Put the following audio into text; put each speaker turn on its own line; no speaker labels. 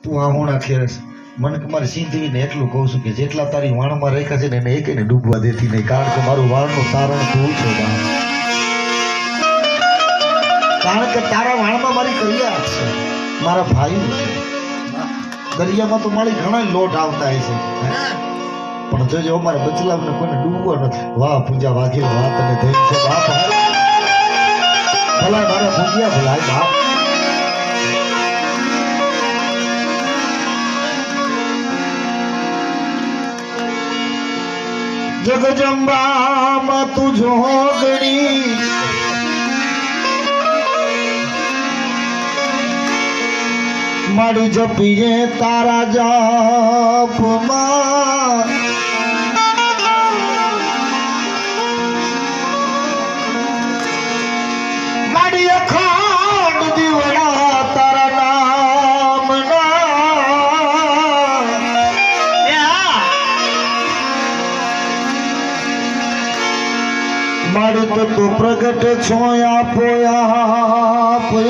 તું આ હોણા ખેરસ મને કે મારી સિંધવીને એટલું કહું છું કે જેટલા તારી વાણમાં રાખ્યા છે ને એને એકેને ડૂબવા દેતી નહીં, કારણ કે મારું વાણનું તારણ તું છો બા. કારણ કે તારા વાણમાં મારી કરિયા છે, મારા ભાઈ છે. દરિયામાં તો મારી ઘણા લોટ આવતા છે, પણ જોજો અમારા બચલાવને કોઈને ડૂબવા નથી. વાહ પૂજા વાઘેલ વાહ તને થઈ છે બાપ. ભલા મારા પૂજ્યા ભલાય બાપ. જગજંબામાં તું જોગણી મારી જપીએ તારા જાપમાં મારી અખંડ દીવડા તારા નામના મારી તો તું પ્રગટ છો આપો આપે